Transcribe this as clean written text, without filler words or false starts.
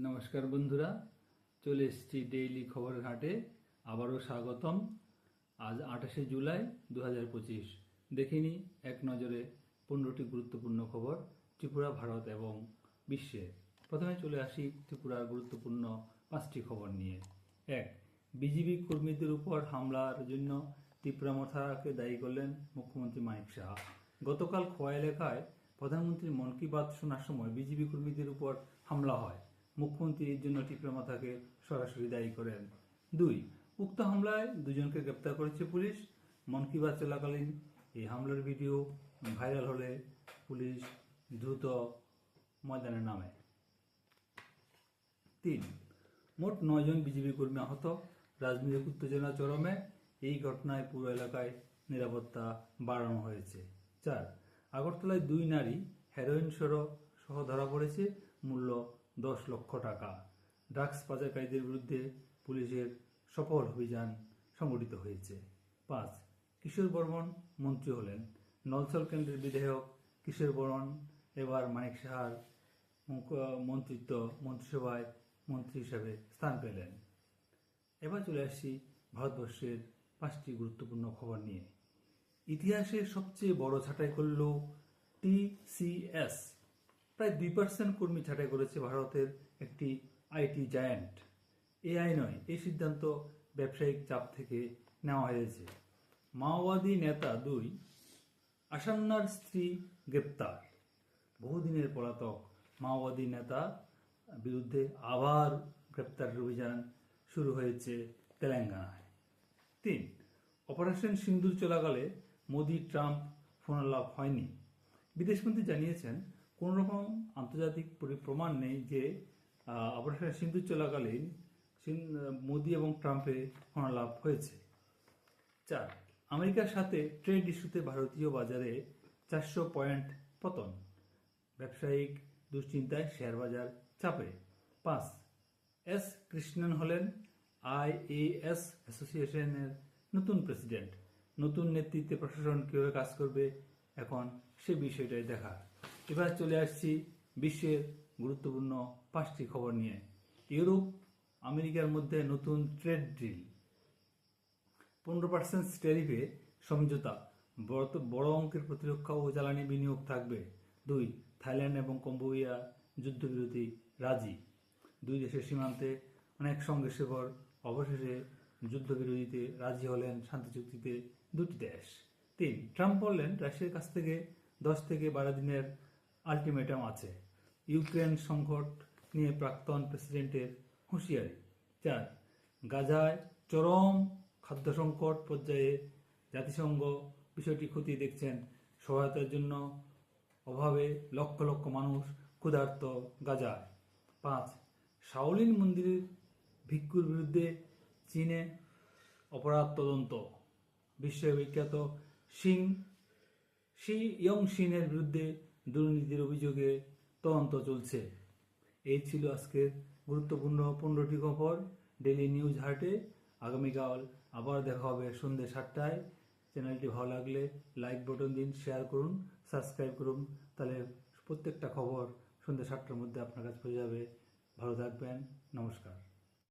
নমস্কার বন্ধুরা, চলে এসেছি ডেইলি খবরের হাটে। আবারও স্বাগতম। আজ 28শে জুলাই 2025। দেখিনি এক নজরে 15টি গুরুত্বপূর্ণ খবর ত্রিপুরা, ভারত এবং বিশ্বে। প্রথমে চলে আসি ত্রিপুরার গুরুত্বপূর্ণ 5টি খবর নিয়ে। 1. বিজিবি কর্মীদের উপর হামলার জন্য ত্রিপুরা মথাকে দায়ী করলেন মুখ্যমন্ত্রী মানিক সাহা। গতকাল খোয়া এলাকায় প্রধানমন্ত্রীর মন কি বাত শোনার সময় বিজিবি কর্মীদের উপর হামলা হয়। মুখ্যমন্ত্রী এর জন্য ত্রিপুরা মাথাকে সরাসরি দায়ী করেন। 2. উক্ত হামলায় দুজনকে গ্রেপ্তার করেছে পুলিশ। মন কি বাত চলাকালীন এই হামলার ভিডিও ভাইরাল হলে পুলিশ দ্রুত ময়দানে নামে। 3. মোট 9 জন বিজেপি কর্মী আহত। রাজনৈতিক উত্তেজনা চরমে। এই ঘটনায় পুরো এলাকায় নিরাপত্তা বাড়ানো হয়েছে। 4. আগরতলায় 2 নারী হেরোইন সহ ধরা পড়েছে। মূল্য 10 লক্ষ টাকা। ড্রাগস পাচারকারীদের বিরুদ্ধে পুলিশের সফল অভিযান সংগঠিত হয়েছে। 5. কিশোর বর্মন মন্ত্রী হলেন। নলছল কেন্দ্রের বিধায়ক কিশোর বর্মন এবার মানিক সাহার মন্ত্রিসভায় মন্ত্রী হিসাবে স্থান পেলেন। এবার চলে আসছি ভারতবর্ষের 5টি গুরুত্বপূর্ণ খবর নিয়ে। ইতিহাসের সবচেয়ে বড় ছাঁটাই করল TCS। প্রায় 2% কর্মী ছাঁটাই করেছে ভারতের একটি আইটি জায়ান্ট। AI নয়, এই সিদ্ধান্ত ব্যবসায়িক চাপ থেকে নেওয়া হয়েছে। মাওবাদী নেতা 2 আসান্নার স্ত্রী গ্রেপ্তার। বহুদিনের পলাতক মাওবাদী নেতা বিরুদ্ধে আবার গ্রেপ্তারের অভিযান শুরু হয়েছে তেলেঙ্গানায়। 3. অপারেশন সিন্দুর চলাকালে মোদি ট্রাম্প ফোনালাপ হয়নি। বিদেশমন্ত্রী জানিয়েছেন, কোন রকম আন্তর্জাতিক প্রমাণ নেই যে অপারেশন সিন্দুর চলাকালীন মোদি এবং ট্রাম্পের ফোনালাপ হয়েছে। 4. আমেরিকার সাথে ট্রেড ইস্যুতে ভারতীয় বাজারে 400 পয়েন্ট পতন। ব্যবসায়িক দুশ্চিন্তায় শেয়ার বাজার চাপে। 5. এস কৃষ্ণন হলেন IAS অ্যাসোসিয়েশনের নতুন প্রেসিডেন্ট। নতুন নেতৃত্বে প্রশাসন কিভাবে কাজ করবে এখন সে বিষয়টাই দেখা। এবার চলে আসছি বিশ্বের গুরুত্বপূর্ণ 5টি খবর নিয়ে। ইউরোপ আমেরিকার মধ্যে নতুন ট্রেড ডিল। 15% ট্যারিফে সমঝোতা। বড় অঙ্কের প্রতিরক্ষা ও জ্বালানি বিনিয়োগ থাকবে। 2. থাইল্যান্ড এবং কম্বোডিয়া যুদ্ধবিরতি রাজি। 2 দেশের সীমান্তে অনেক সংঘর্ষের পর অবশেষে যুদ্ধবিরতিতে রাজি হলেন শান্তি চুক্তিতে 2টি দেশ। 3. ট্রাম্প বললেন, রাশিয়ার কাছ থেকে 10 থেকে 12 দিনের আলটিমেটাম আছে। ইউক্রেন সংকট নিয়ে প্রাক্তন প্রেসিডেন্টের হুঁশিয়ারি। 4. গাজায় চরম খাদ্য সংকট পর্যায়ে। জাতিসংঘ বিষয়টি খতিয়ে দেখছেন। সহায়তার জন্য অভাবে লক্ষ লক্ষ মানুষ ক্ষুধার্ত গাজায়। 5. শাওলিন মন্দিরের ভিক্ষুর বিরুদ্ধে চীনে অপরাধ তদন্ত। বিশ্ববিখ্যাত শি ইয়ংশিনের বিরুদ্ধে দুর্নীতির অভিযোগে তদন্ত চলছে। এই ছিল আজকের গুরুত্বপূর্ণ 15টি খবর ডেইলি নিউজ হার্টে। আগামীকাল আবার দেখা হবে সন্ধ্যে 7টায়। চ্যানেলটি ভালো লাগলে লাইক বাটন দিন, শেয়ার করুন, সাবস্ক্রাইব করুন। তাহলে প্রত্যেকটা খবর সন্ধ্যে 7টার মধ্যে আপনার কাছে পৌঁছে যাবে। ভালো থাকবেন। নমস্কার।